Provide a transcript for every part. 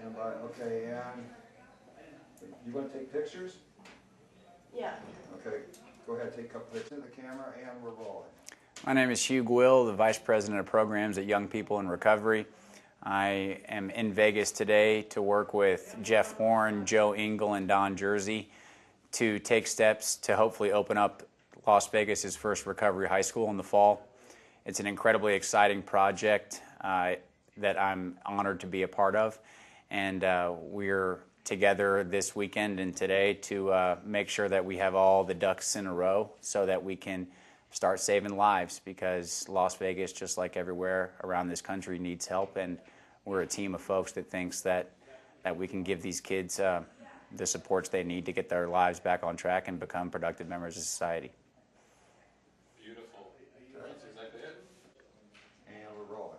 Stand by. Okay, and you want to take pictures? Yeah. Okay, go ahead, take a couple pictures of the camera, and we're rolling. My name is Hugh Gwill, the Vice President of Programs at Young People in Recovery. I am in Vegas today to work with Jeff Horn, Joe Engel, and Don Jersey to take steps to hopefully open up Las Vegas' first recovery high school in the fall. It's an incredibly exciting project that I'm honored to be a part of, and we're together this weekend and today to make sure that we have all the ducks in a row so that we can start saving lives, because Las Vegas, just like everywhere around this country, needs help, and we're a team of folks that thinks that we can give these kids the supports they need to get their lives back on track and become productive members of society. Beautiful. That's exactly it. And we're rolling.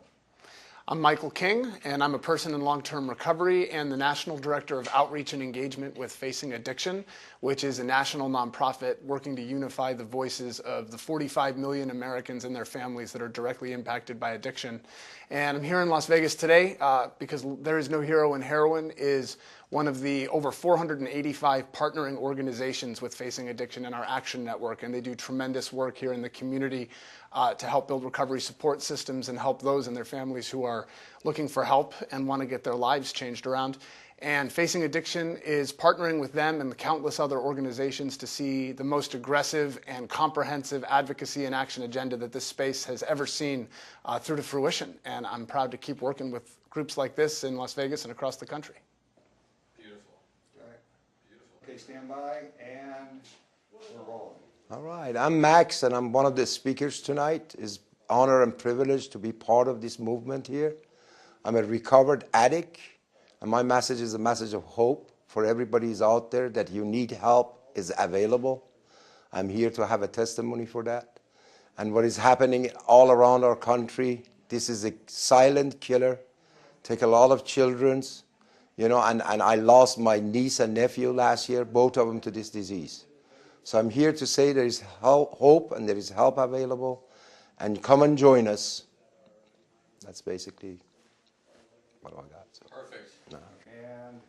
I'm Michael King, and I'm a person in long-term recovery and the National Director of Outreach and Engagement with Facing Addiction, which is a national nonprofit working to unify the voices of the 45 million Americans and their families that are directly impacted by addiction. And I'm here in Las Vegas today because There Is No Hero in Heroin is one of the over 485 partnering organizations with Facing Addiction in our Action Network, and they do tremendous work here in the community to help build recovery support systems and help those and their families who are looking for help and want to get their lives changed around. And Facing Addiction is partnering with them and the countless other organizations to see the most aggressive and comprehensive advocacy and action agenda that this space has ever seen through to fruition. And I'm proud to keep working with groups like this in Las Vegas and across the country. Beautiful. Okay. Beautiful. Okay, stand by, and we're rolling. All right, I'm Max, and I'm one of the speakers tonight. It's honor and privilege to be part of this movement here. I'm a recovered addict, and my message is a message of hope for everybody who's out there that you need help is available. I'm here to have a testimony for that. And what is happening all around our country, this is a silent killer. Take a lot of children's, and I lost my niece and nephew last year, both of them to this disease. So I'm here to say there is hope and there is help available, and come and join us. That's basically what I got. So. Perfect. No. And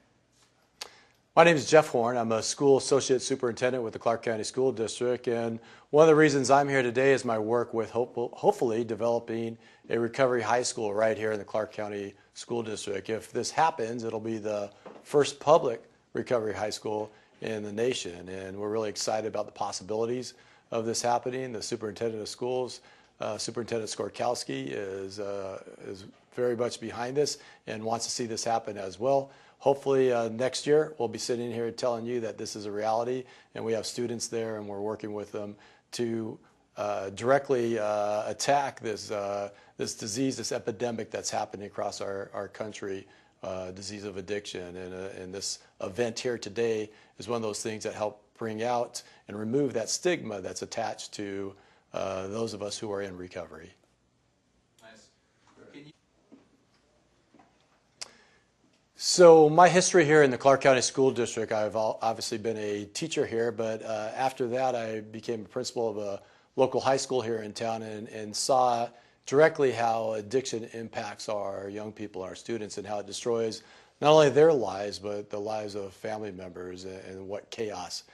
my name is Jeff Horn. I'm a school associate superintendent with the Clark County School District, and one of the reasons I'm here today is my work with hopefully developing a recovery high school right here in the Clark County School District. If this happens, it'll be the first public recovery high school in the nation, and we're really excited about the possibilities of this happening. The superintendent of schools, Superintendent Skorkowski, is very much behind this and wants to see this happen as well. Hopefully next year we'll be sitting here telling you that this is a reality, and we have students there, and we're working with them to directly attack this disease, this epidemic that's happening across our country. Disease of addiction, and this event here today is one of those things that help bring out and remove that stigma that's attached to those of us who are in recovery. nice. So my history here in the Clark County School District, I've obviously been a teacher here, but after that I became a principal of a local high school here in town, and saw directly how addiction impacts our young people, our students, and how it destroys not only their lives, but the lives of family members, and what chaos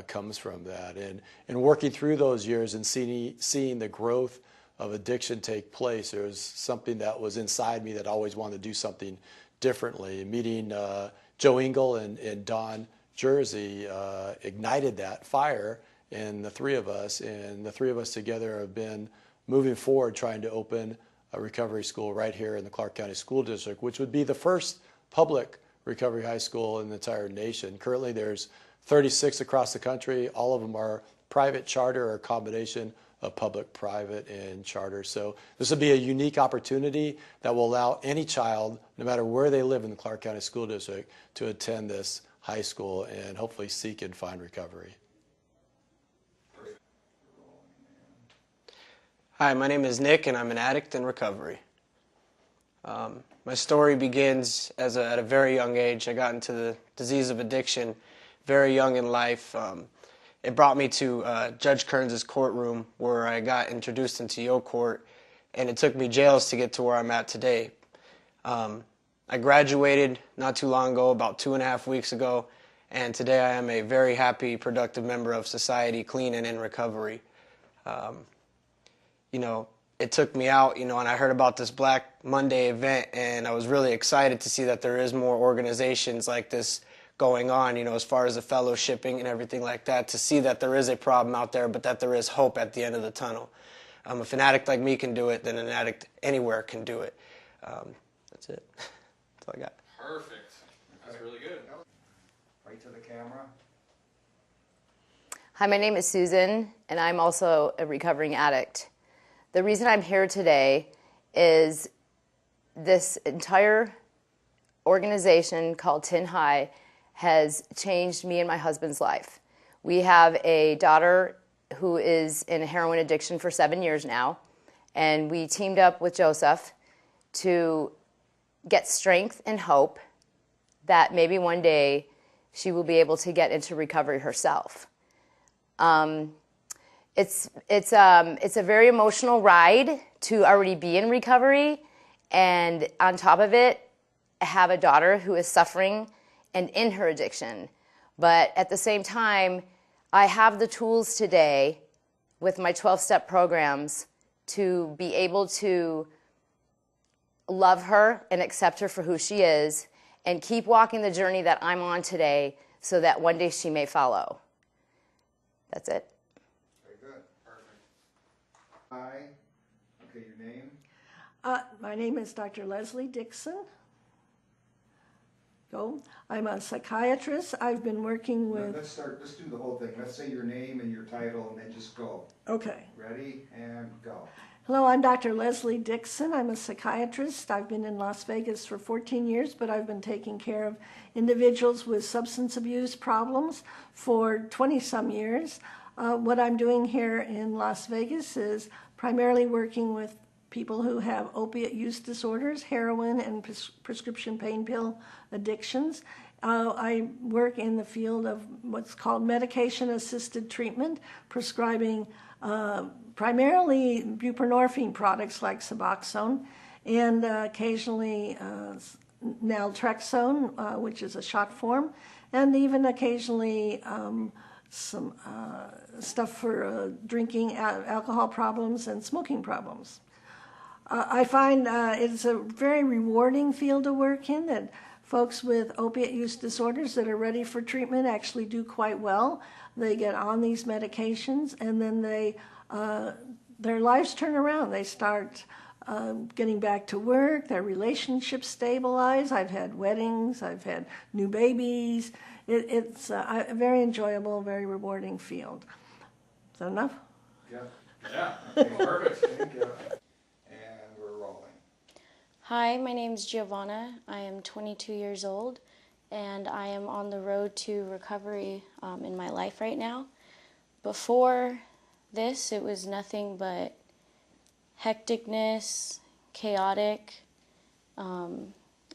comes from that. And working through those years and seeing the growth of addiction take place, there was something that was inside me that I always wanted to do something differently. Meeting Joe Engel and Don Jersey ignited that fire in the three of us, and the three of us together have been moving forward, trying to open a recovery school right here in the Clark County School District, which would be the first public recovery high school in the entire nation. Currently there's 36 across the country. All of them are private, charter, or a combination of public, private, and charter. So this will be a unique opportunity that will allow any child, no matter where they live in the Clark County School District, to attend this high school and hopefully seek and find recovery. Hi, my name is Nick, and I'm an addict in recovery. My story begins at a very young age. I got into the disease of addiction very young in life. It brought me to Judge Kearns' courtroom, where I got introduced into Yo Court, and it took me jails to get to where I'm at today. I graduated not too long ago, about 2.5 weeks ago, and today I am a very happy, productive member of society, clean and in recovery. It took me out, and I heard about this Black Monday event, and I was really excited to see that there is more organizations like this going on, as far as the fellowshipping and everything like that, to see that there is a problem out there, but that there is hope at the end of the tunnel. If an addict like me can do it, then an addict anywhere can do it. That's it. That's all I got. Perfect. That's really good. Right to the camera. Hi, my name is Susan, and I'm also a recovering addict. The reason I'm here today is this entire organization called Tin High has changed me and my husband's life. We have a daughter who is in a heroin addiction for 7 years now, and we teamed up with Joseph to get strength and hope that maybe one day she will be able to get into recovery herself. It's a very emotional ride to already be in recovery, and on top of it, have a daughter who is suffering and in her addiction. But at the same time, I have the tools today with my 12-step programs to be able to love her and accept her for who she is and keep walking the journey that I'm on today so that one day she may follow. That's it. Very good. Perfect. Hi. Okay, your name? My name is Dr. Leslie Dixon. I'm a psychiatrist. I've been working with... Let's do the whole thing. Let's say your name and your title and then just go. Okay. Ready, and go. Hello, I'm Dr. Leslie Dixon. I'm a psychiatrist. I've been in Las Vegas for 14 years, but I've been taking care of individuals with substance abuse problems for 20-some years. What I'm doing here in Las Vegas is primarily working with people who have opiate use disorders, heroin, and prescription pain pill addictions. I work in the field of what's called medication-assisted treatment, prescribing primarily buprenorphine products like Suboxone, and occasionally naltrexone, which is a shot form, and even occasionally some stuff for drinking alcohol problems and smoking problems. I find it's a very rewarding field to work in, that folks with opiate use disorders that are ready for treatment actually do quite well. They get on these medications, and then their lives turn around. They start getting back to work, their relationships stabilize. I've had weddings, I've had new babies. It's a very enjoyable, very rewarding field. Is that enough? Yeah. Yeah. Okay, perfect. Thank you. And we're rolling. Hi, my name is Giovanna. I am 22 years old, and I am on the road to recovery in my life right now. Before this, it was nothing but hecticness, chaotic,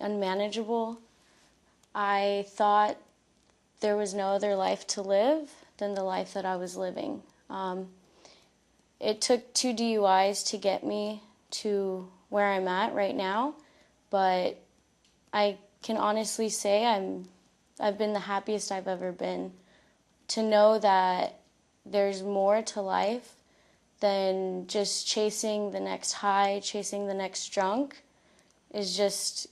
unmanageable. I thought there was no other life to live than the life that I was living. It took 2 DUIs to get me to where I'm at right now, but I can honestly say I've been the happiest I've ever been. To know that there's more to life than just chasing the next high, chasing the next drunk, is just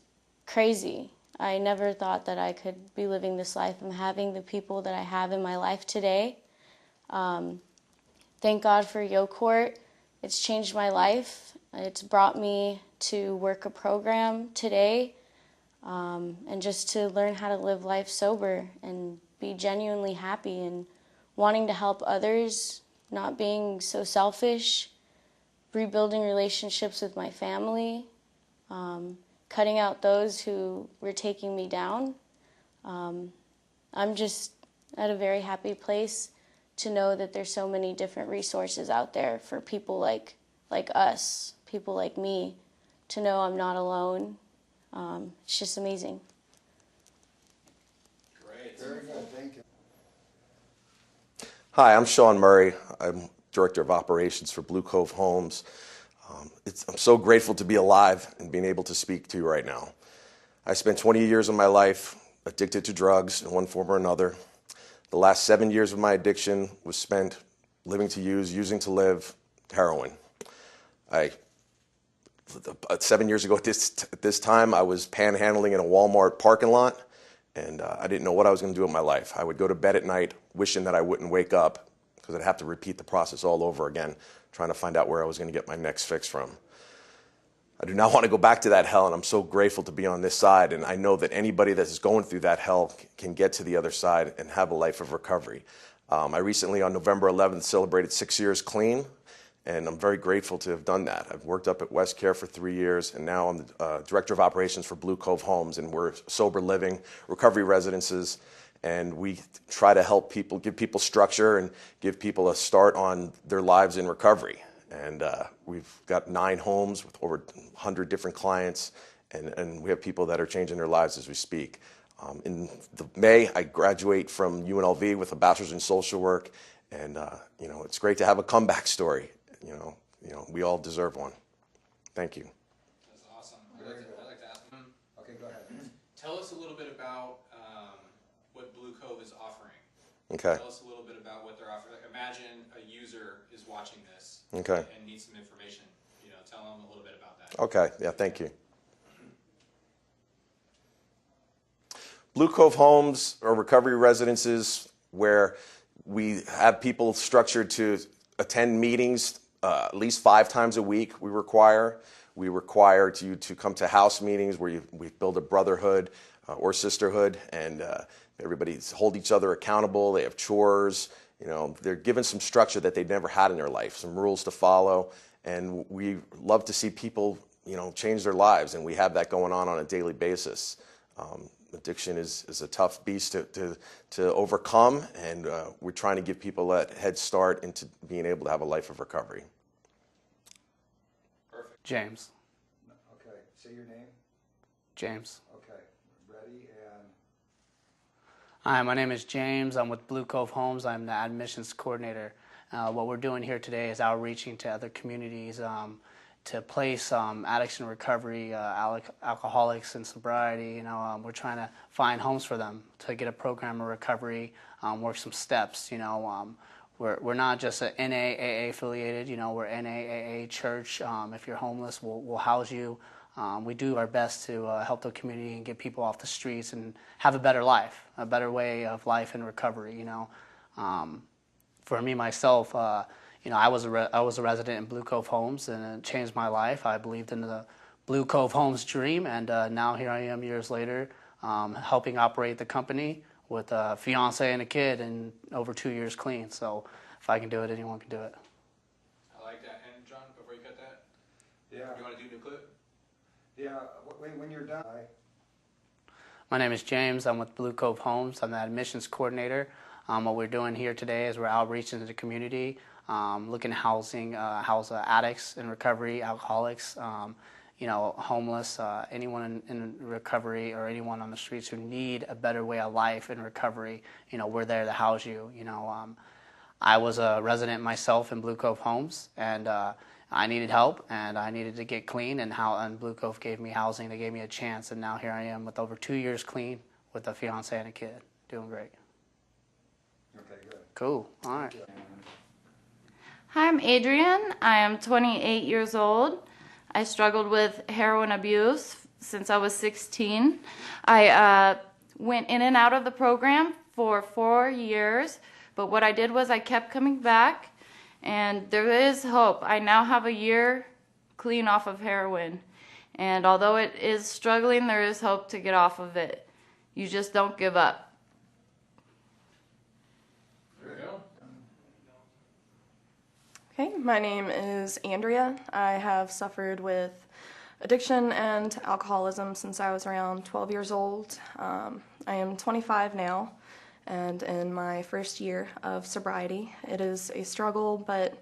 crazy. I never thought that I could be living this life. I'm having the people that I have in my life today. Thank God for YoCourt. It's changed my life. It's brought me to work a program today, and just to learn how to live life sober and be genuinely happy and wanting to help others, not being so selfish, rebuilding relationships with my family, cutting out those who were taking me down. I'm just at a very happy place to know that there's so many different resources out there for people like us, people like me, to know I'm not alone. It's just amazing. Great. Very good. Thank you. Hi, I'm Sean Murray. I'm Director of Operations for Blue Cove Homes. I'm so grateful to be alive and being able to speak to you right now. I spent 20 years of my life addicted to drugs in one form or another. The last 7 years of my addiction was spent living to use, using to live, heroin. 7 years ago at this time, I was panhandling in a Walmart parking lot, and I didn't know what I was going to do with my life. I would go to bed at night wishing that I wouldn't wake up because I'd have to repeat the process all over again, trying to find out where I was going to get my next fix from. I do not want to go back to that hell, and I'm so grateful to be on this side, and I know that anybody that is going through that hell can get to the other side and have a life of recovery. I recently, on November 11th, celebrated 6 years clean, and I'm very grateful to have done that. I've worked up at West Care for 3 years, and now I'm the Director of Operations for Blue Cove Homes, and we're sober living recovery residences, and we try to help people, give people structure, and give people a start on their lives in recovery. And we've got 9 homes with over 100 different clients, and we have people that are changing their lives as we speak. In May, I graduate from UNLV with a bachelor's in social work, and it's great to have a comeback story. We all deserve one. Thank you. That's awesome. I'd like to ask them. Okay, go ahead. Tell us a little bit about what Blue Cove is offering. Okay. Tell us a little bit about what they're offering. Like, imagine a user is watching this and needs some information. Tell them a little bit about that. Okay. Yeah, thank you. Blue Cove Homes are recovery residences where we have people structured to attend meetings at least 5 times a week. We require you to come to house meetings where we build a brotherhood or sisterhood, and everybody hold each other accountable. They have chores. They're given some structure that they've never had in their life, some rules to follow, and we love to see people change their lives, and we have that going on a daily basis. Addiction is a tough beast to overcome, and we're trying to give people that head start into being able to have a life of recovery. Perfect. James. Okay, say your name. James. Okay, ready and... Hi, my name is James. I'm with Blue Cove Homes. I'm the admissions coordinator. What we're doing here today is outreaching to other communities to place addicts in recovery, alcoholics in sobriety. We're trying to find homes for them to get a program of recovery, work some steps. We're not just an NAAA affiliated. We're NAAA church. If you're homeless, we'll house you. We do our best to help the community and get people off the streets and have a better life, a better way of life in recovery. For me myself. I was a resident in Blue Cove Homes, and it changed my life. I believed in the Blue Cove Homes dream, and now here I am years later, helping operate the company with a fiance and a kid, and over 2 years clean. So if I can do it, anyone can do it. I like that. And John, before you cut that, Yeah. you want to do a new clip? Yeah, when you're done. My name is James. I'm with Blue Cove Homes. I'm the admissions coordinator. What we're doing here today is we're outreaching to the community, looking at house addicts in recovery, alcoholics, homeless, anyone in recovery, or anyone on the streets who need a better way of life in recovery. We're there to house you. I was a resident myself in Blue Cove Homes, and I needed help, and I needed to get clean, and Blue Cove gave me housing. They gave me a chance, and now here I am with over 2 years clean with a fiance and a kid, doing great. Okay, good. Cool. All right. Hi, I'm Adrienne. I am 28 years old. I struggled with heroin abuse since I was 16. I went in and out of the program for 4 years, but what I did was I kept coming back, and there is hope. I now have a year clean off of heroin, and although it is struggling, there is hope to get off of it. You just don't give up. Okay, my name is Andrea. I have suffered with addiction and alcoholism since I was around 12 years old. I am 25 now and in my first year of sobriety. It is a struggle, but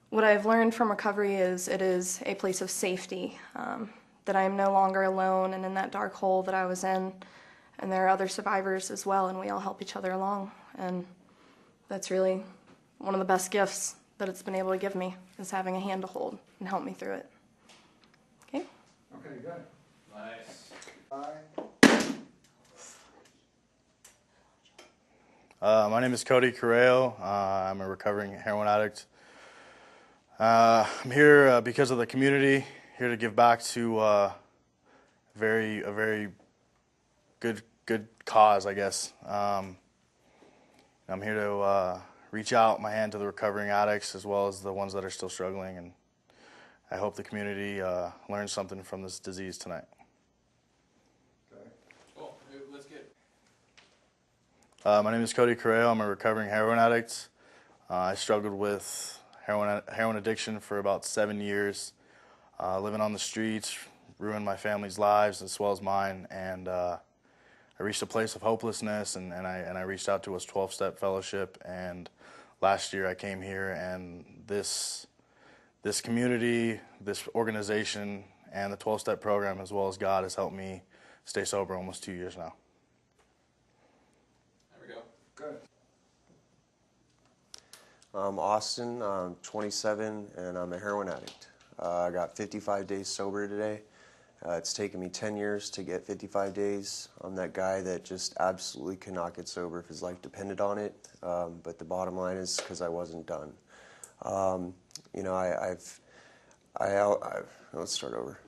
what I've learned from recovery is it is a place of safety, that I am no longer alone and in that dark hole that I was in, and there are other survivors as well, and we all help each other along, and that's really one of the best gifts that it's been able to give me, is having a hand to hold and help me through it. Okay? Okay, good. Nice. My name is Cody Correo. I'm a recovering heroin addict. I'm here because of the community, here to give back to a very good cause, I guess. I'm here to reach out my hand to the recovering addicts as well as the ones that are still struggling, and I hope the community learns something from this disease tonight. Cool. Let's get. My name is Cody Correo. I'm a recovering heroin addict. I struggled with heroin addiction for about 7 years, living on the streets, ruined my family's lives as well as mine, and I reached a place of hopelessness, and I reached out to a 12-step fellowship, and last year I came here, and this community, this organization, and the 12-step program as well as God has helped me stay sober almost 2 years now. There we go. Good. I'm Austin, I'm 27, and I'm a heroin addict. I got 55 days sober today. It's taken me 10 years to get 55 days. I'm that guy that just absolutely could not get sober if his life depended on it, but the bottom line is because I wasn't done. You know, let's start over.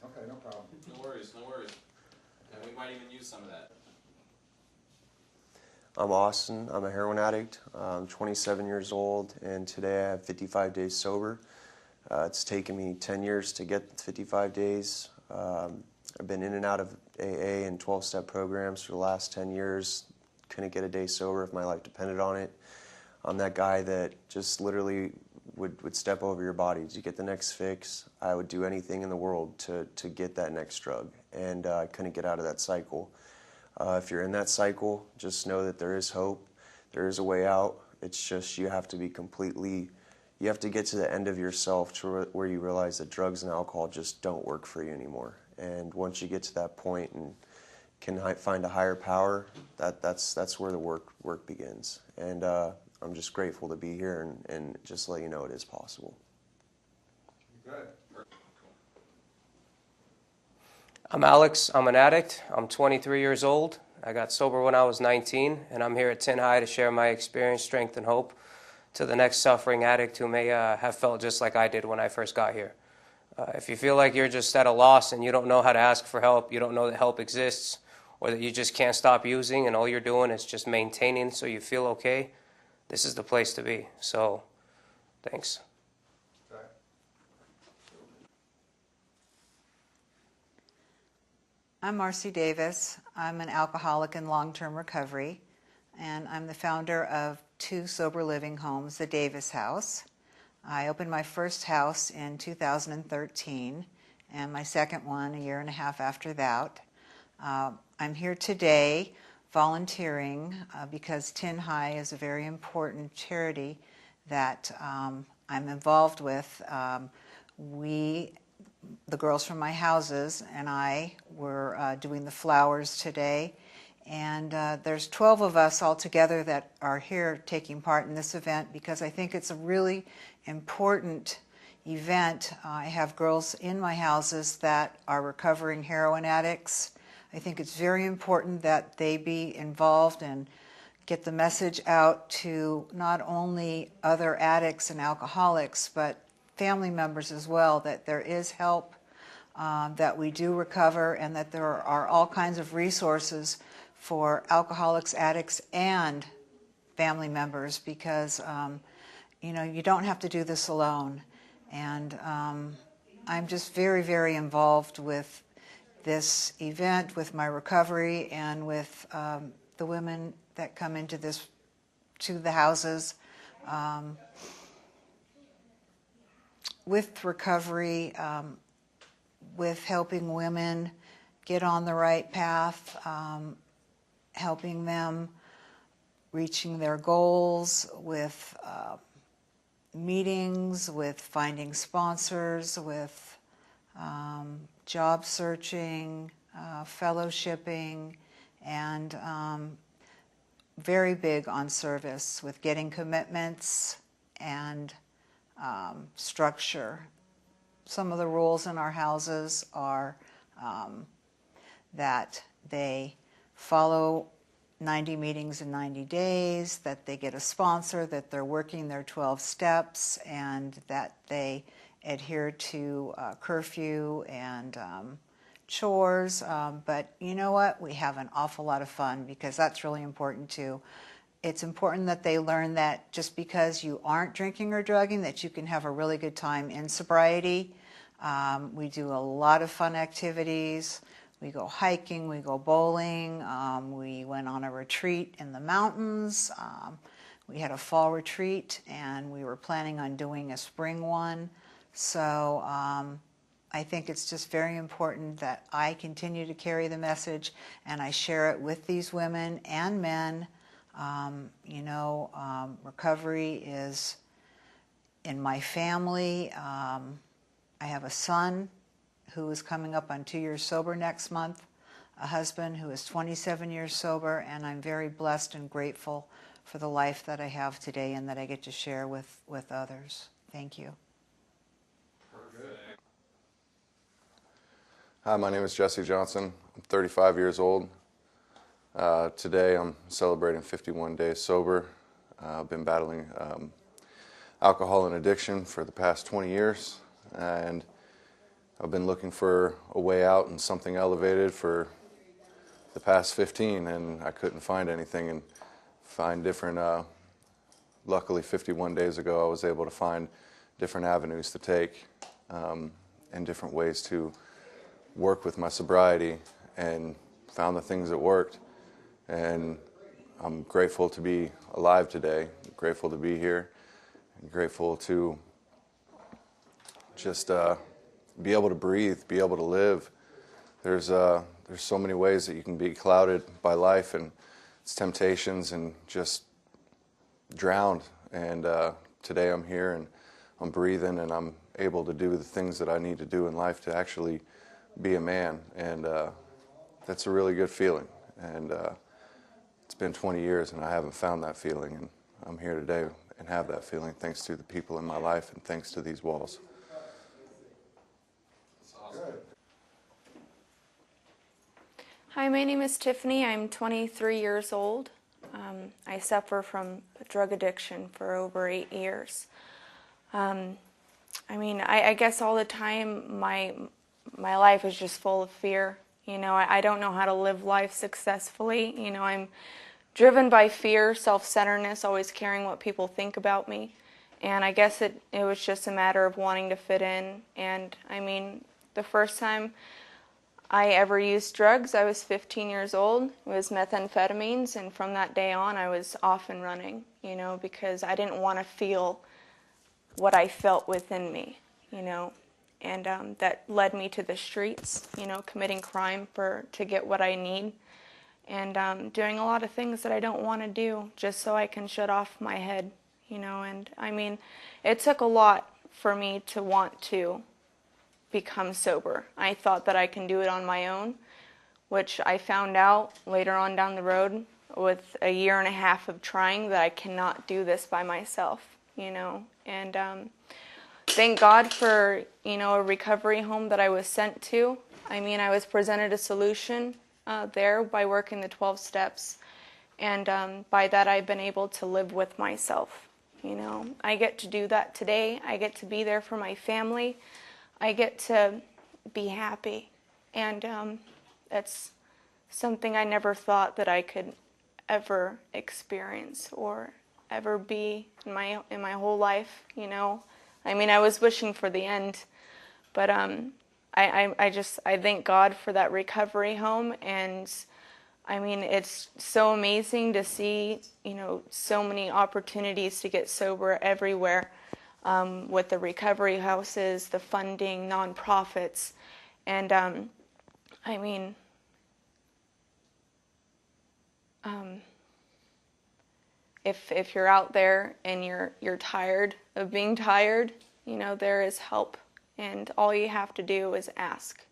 Okay, no problem. No worries, no worries. And we might even use some of that. I'm Austin. I'm a heroin addict. I'm 27 years old, and today I have 55 days sober. It's taken me 10 years to get 55 days. I've been in and out of AA and 12-step programs for the last 10 years. Couldn't get a day sober if my life depended on it. I'm that guy that just literally would step over your body to get the next fix. I would do anything in the world to get that next drug, and I couldn't get out of that cycle. If you're in that cycle, just know that there is hope. There is a way out. It's just you have to be you have to get to the end of yourself to where you realize that drugs and alcohol just don't work for you anymore. And once you get to that point and can find a higher power, that's where the work begins. And I'm just grateful to be here and just let you know it is possible. Good. I'm Alex. I'm an addict. I'm 23 years old. I got sober when I was 19, and I'm here at Tin High to share my experience, strength, and hope to the next suffering addict who may have felt just like I did when I first got here. If you feel like you're just at a loss and you don't know how to ask for help, you don't know that help exists, or that you just can't stop using and all you're doing is just maintaining so you feel okay, this is the place to be. So, thanks. I'm Marcy Davis. I'm an alcoholic in long-term recovery, and I'm the founder of 2 sober living homes, the Davis House. I opened my first house in 2013, and my second one a year and a half after that. I'm here today volunteering because Tin High is a very important charity that I'm involved with. The girls from my houses and I were doing the flowers today, and there's 12 of us all together that are here taking part in this event because I think it's a really important event. I have girls in my houses that are recovering heroin addicts. I think it's very important that they be involved and get the message out to not only other addicts and alcoholics, but family members as well, that there is help, that we do recover, and that there are all kinds of resources for alcoholics, addicts, and family members because, you don't have to do this alone. And I'm just very, very involved with this event, with my recovery, and with the women that come into the houses. With recovery, with helping women get on the right path, helping them reaching their goals, with meetings, with finding sponsors, with job searching, fellowshipping, and very big on service with getting commitments and structure. Some of the rules in our houses are that they follow 90 meetings in 90 days, that they get a sponsor, that they're working their 12 steps, and that they adhere to curfew and chores. But you know what? We have an awful lot of fun, because that's really important too. It's important that they learn that just because you aren't drinking or drugging, that you can have a really good time in sobriety. We do a lot of fun activities. We go hiking, we go bowling, we went on a retreat in the mountains. We had a fall retreat, and we were planning on doing a spring one. So I think it's just very important that I continue to carry the message, and I share it with these women and men. Recovery is in my family. I have a son who is coming up on 2 years sober next month, a husband who is 27 years sober, and I'm very blessed and grateful for the life that I have today and that I get to share with others. Thank you. Hi, my name is Jesse Johnson. I'm 35 years old. Today I'm celebrating 51 days sober. I've been battling alcohol and addiction for the past 20 years, and I've been looking for a way out and something elevated for the past 15, and I couldn't find anything and find different, luckily 51 days ago I was able to find different avenues to take and different ways to work with my sobriety, and found the things that worked. And I'm grateful to be alive today, grateful to be here, and grateful to just be able to breathe, be able to live. There's so many ways that you can be clouded by life and its temptations and just drowned. And today I'm here and I'm breathing and I'm able to do the things that I need to do in life to actually be a man. And that's a really good feeling. And it's been 20 years and I haven't found that feeling. And I'm here today and have that feeling thanks to the people in my life and thanks to these walls. Hi, my name is Tiffany. I'm 23 years old. I suffer from drug addiction for over 8 years. I guess all the time my life is just full of fear. I don't know how to live life successfully. I'm driven by fear, self-centeredness, always caring what people think about me. And I guess it was just a matter of wanting to fit in. And the first time I ever used drugs, I was 15 years old. It was methamphetamines, and from that day on, I was off and running, because I didn't want to feel what I felt within me, and that led me to the streets, committing crime to get what I need, and doing a lot of things that I don't want to do just so I can shut off my head, and it took a lot for me to want to become sober. I thought that I can do it on my own, which I found out later on down the road with a year and a half of trying that I cannot do this by myself, and thank God for, a recovery home that I was sent to. I was presented a solution there by working the 12 steps, and by that I've been able to live with myself, I get to do that today. I get to be there for my family. I get to be happy, and that's something I never thought that I could ever experience or ever be in my whole life. I was wishing for the end, but I thank God for that recovery home, and it's so amazing to see so many opportunities to get sober everywhere. With the recovery houses, the funding, nonprofits, and if you're out there and you're tired of being tired, there is help, and all you have to do is ask.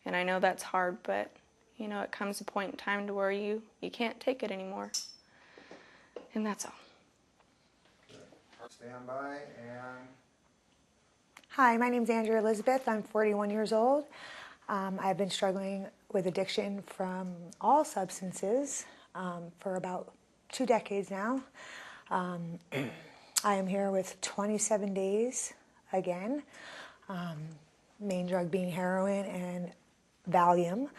And I know that's hard, but it comes a point in time to where you can't take it anymore, and that's all. Stand by and... Hi, my name's Andrea Elizabeth. I'm 41 years old. I've been struggling with addiction from all substances for about 2 decades now. I am here with 27 days again, main drug being heroin and Valium.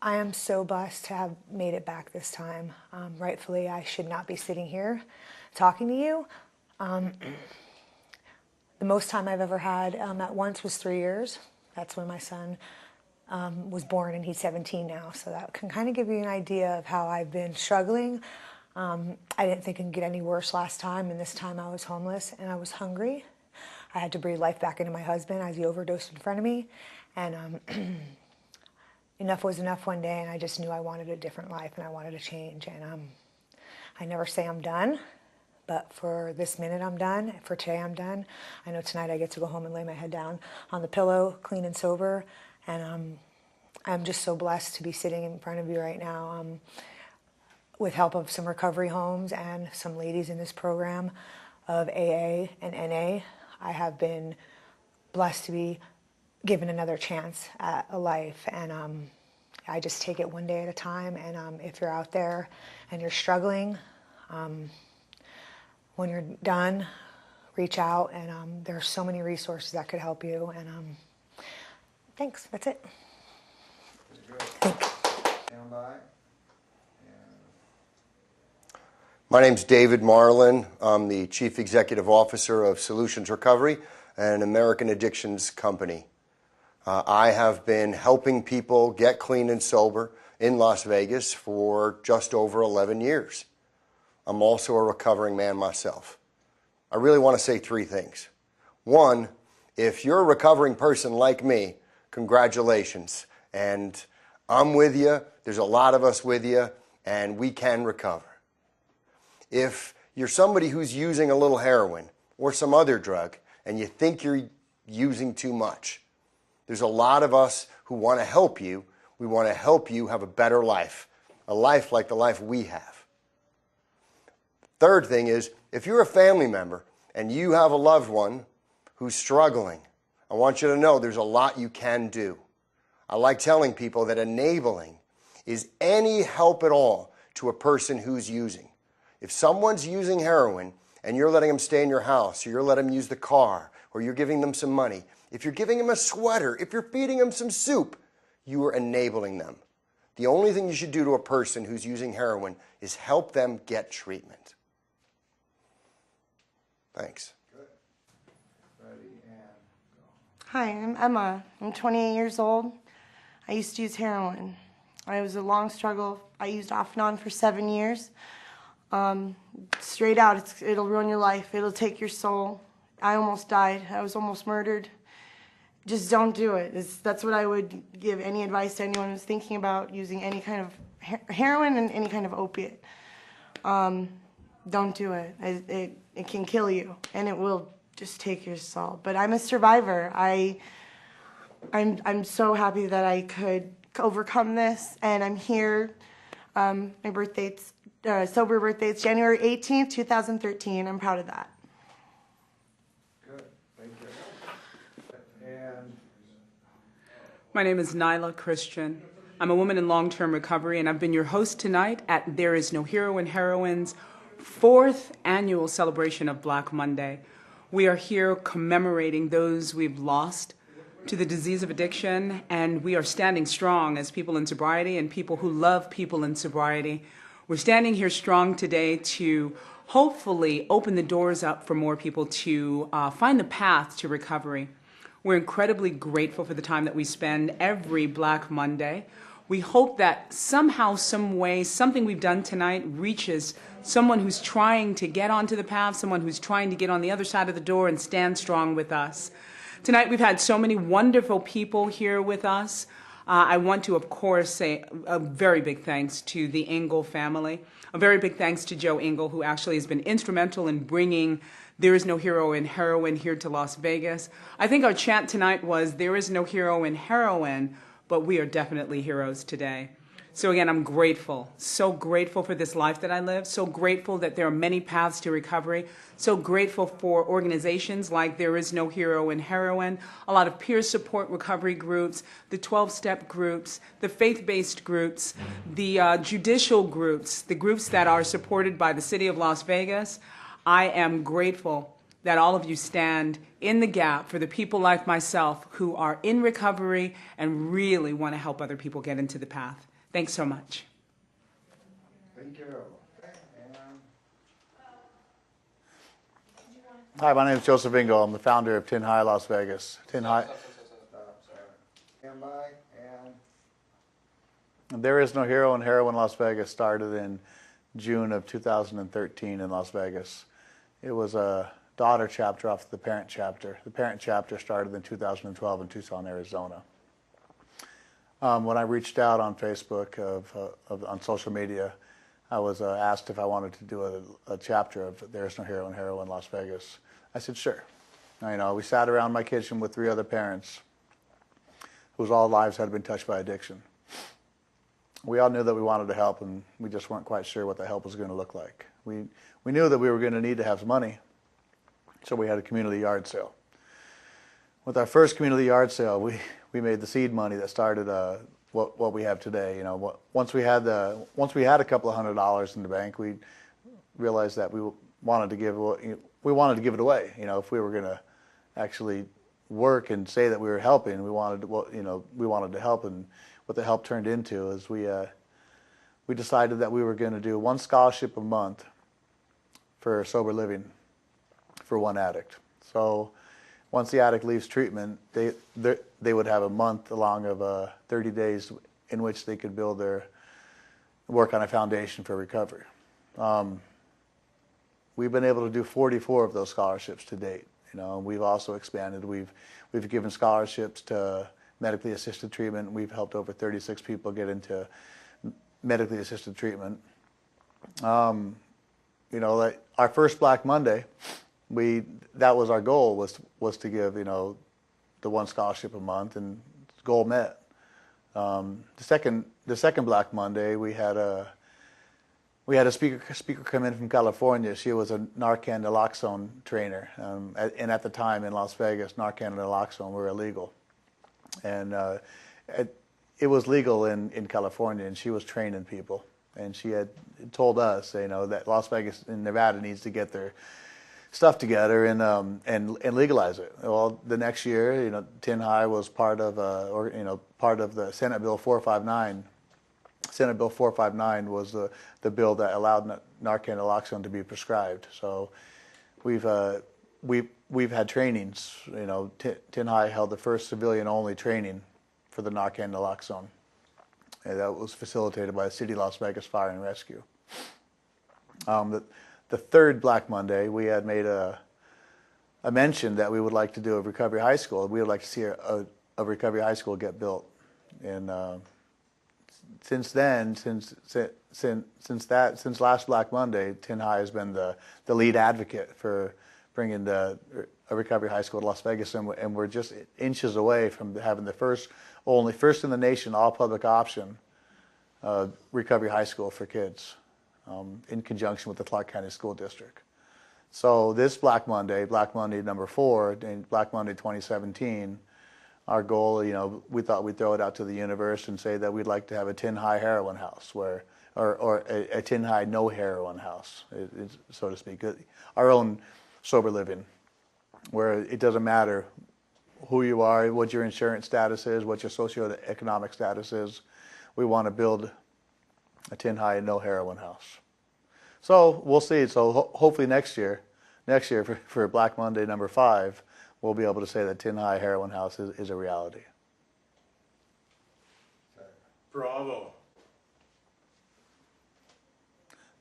I am so blessed to have made it back this time. Rightfully, I should not be sitting here talking to you. The most time I've ever had at once was 3 years. That's when my son was born, and he's 17 now. So that can kind of give you an idea of how I've been struggling. I didn't think it could get any worse last time, and this time I was homeless and I was hungry. I had to breathe life back into my husband as he overdosed in front of me. And enough was enough one day, and I just knew I wanted a different life and I wanted to change. And I never say I'm done. But for this minute, I'm done. For today, I'm done. I know tonight I get to go home and lay my head down on the pillow, clean and sober. And I'm just so blessed to be sitting in front of you right now with help of some recovery homes and some ladies in this program of AA and NA. I have been blessed to be given another chance at a life. And I just take it one day at a time. And if you're out there and you're struggling, when you're done, reach out, and there are so many resources that could help you. And thanks. That's it. Stand by. My name's David Marlin. I'm the Chief Executive Officer of Solutions Recovery, an American addictions company. I have been helping people get clean and sober in Las Vegas for just over 11 years. I'm also a recovering man myself. I really want to say 3 things. 1, if you're a recovering person like me, congratulations. And I'm with you. There's a lot of us with you, and we can recover. If you're somebody who's using a little heroin or some other drug, and you think you're using too much, there's a lot of us who want to help you. We want to help you have a better life, a life like the life we have. Third thing is, if you're a family member and you have a loved one who's struggling, I want you to know there's a lot you can do. I like telling people that enabling is any help at all to a person who's using. If someone's using heroin and you're letting them stay in your house, or you're letting them use the car, or you're giving them some money, if you're giving them a sweater, if you're feeding them some soup, you are enabling them. The only thing you should do to a person who's using heroin is help them get treatment. Thanks. Hi, I'm Emma. I'm 28 years old. I used to use heroin. It was a long struggle. I used off and on for 7 years. Straight out, it'll ruin your life. It'll take your soul. I almost died. I was almost murdered. Just don't do it. That's what I would give any advice to anyone who's thinking about using any kind of heroin and any kind of opiate. Don't do it. It can kill you, and it will just take your soul. But I'm a survivor. I'm so happy that I could overcome this, and I'm here. My birthday's sober birthday's January 18th, 2013. I'm proud of that. Good, thank you. And my name is Nyla Christian. I'm a woman in long-term recovery, and I've been your host tonight at There Is No Hero in Heroin's 4th annual celebration of Black Monday. We are here commemorating those we've lost to the disease of addiction, and we are standing strong as people in sobriety and people who love people in sobriety. We're standing here strong today to hopefully open the doors up for more people to find the path to recovery. We're incredibly grateful for the time that we spend every Black Monday. We hope that somehow, some way, something we've done tonight reaches someone who's trying to get onto the path, someone who's trying to get on the other side of the door and stand strong with us. Tonight we've had so many wonderful people here with us. I want to, of course, say a very big thanks to the Engel family. A very big thanks to Joe Engel, who actually has been instrumental in bringing There Is No Hero in Heroin here to Las Vegas. I think our chant tonight was, there is no hero in heroin, but we are definitely heroes today. So again, I'm grateful, so grateful for this life that I live, so grateful that there are many paths to recovery, so grateful for organizations like There Is No Hero in Heroin, a lot of peer support recovery groups, the 12-step groups, the faith-based groups, the judicial groups, the groups that are supported by the City of Las Vegas. I am grateful that all of you stand in the gap for the people like myself who are in recovery and really want to help other people get into the path. Thanks so much. Thank you. Hi, my name is Joseph Ingo. I'm the founder of Tin High Las Vegas. Tin High. Stand by and There Is No Hero in Heroin Las Vegas started in June of 2013 in Las Vegas. It was a daughter chapter off the parent chapter. The parent chapter started in 2012 in Tucson, Arizona. When I reached out on Facebook, on social media, I was asked if I wanted to do a chapter of There's No Hero in Heroin Las Vegas. I said, sure. Now, we sat around my kitchen with 3 other parents whose all lives had been touched by addiction. We all knew that we wanted to help, and we just weren't quite sure what the help was going to look like. We knew that we were going to need to have some money, so we had a community yard sale. With our first community yard sale, we made the seed money that started what we have today. Once we had a couple of $100s in the bank, we realized that we wanted to give it away. If we were going to actually work and say that we were helping, we wanted to help. And what the help turned into is we decided that we were going to do 1 scholarship a month for sober living for 1 addict. So once the addict leaves treatment, they would have a month along of 30 days in which they could work on a foundation for recovery. We've been able to do 44 of those scholarships to date. We've also expanded. We've given scholarships to medically assisted treatment. We've helped over 36 people get into medically assisted treatment. Like our first Black Monday, that was our goal, was to give the 1 scholarship a month, and goal met. The second Black Monday, we had a speaker come in from California. She was a Narcan naloxone trainer, and at the time in Las Vegas, Narcan and naloxone were illegal, and it was legal in California, and she was training people, and she had told us, that Las Vegas and Nevada needs to get their stuff together and legalize it. Well, the next year, Tin High was part of the Senate Bill 459. Senate Bill 459 was the bill that allowed Narcan naloxone to be prescribed. So we've had trainings. Tin High held the first civilian-only training for the Narcan naloxone. And that was facilitated by the City of Las Vegas Fire and Rescue. The third Black Monday, we had made a mention that we would like to do a recovery high school. We would like to see a recovery high school get built. And since then, since last Black Monday, Tin High has been the lead advocate for bringing a recovery high school to Las Vegas, and we're just inches away from having the first in the nation all public option recovery high school for kids, in conjunction with the Clark County School District. So this Black Monday number 4, Black Monday 2017, our goal, we thought we'd throw it out to the universe and say that we'd like to have a Tin High heroin house, or a Tin High no heroin house, so to speak, our own sober living, where it doesn't matter who you are, what your insurance status is, what your socioeconomic status is. We want to build a Tin High no heroin house. So we'll see. So hopefully next year for Black Monday number 5, we'll be able to say that Tin High heroin house is a reality. Bravo.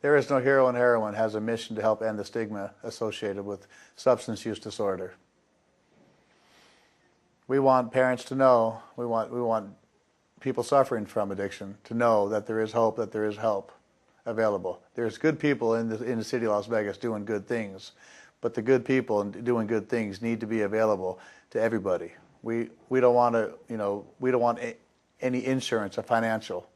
There Is No Hero in Heroin has a mission to help end the stigma associated with substance use disorder. We want parents to know, we want people suffering from addiction to know that there is hope, that there is help available. There's good people in the city of Las Vegas doing good things, but the good people doing good things need to be available to everybody. We don't want any insurance or financial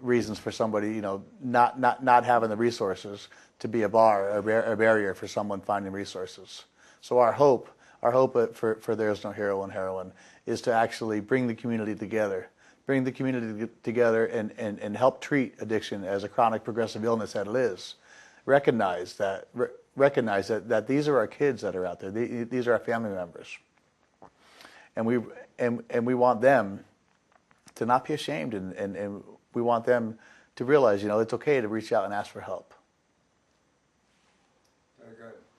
reasons for somebody, not having the resources to be a bar, a barrier for someone finding resources. So our hope for There's No Hero in Heroin is to actually bring the community together, and help treat addiction as a chronic progressive illness that it is. Recognize that these are our kids that are out there. These are our family members, and we want them to not be ashamed, and we want them to realize, it's okay to reach out and ask for help.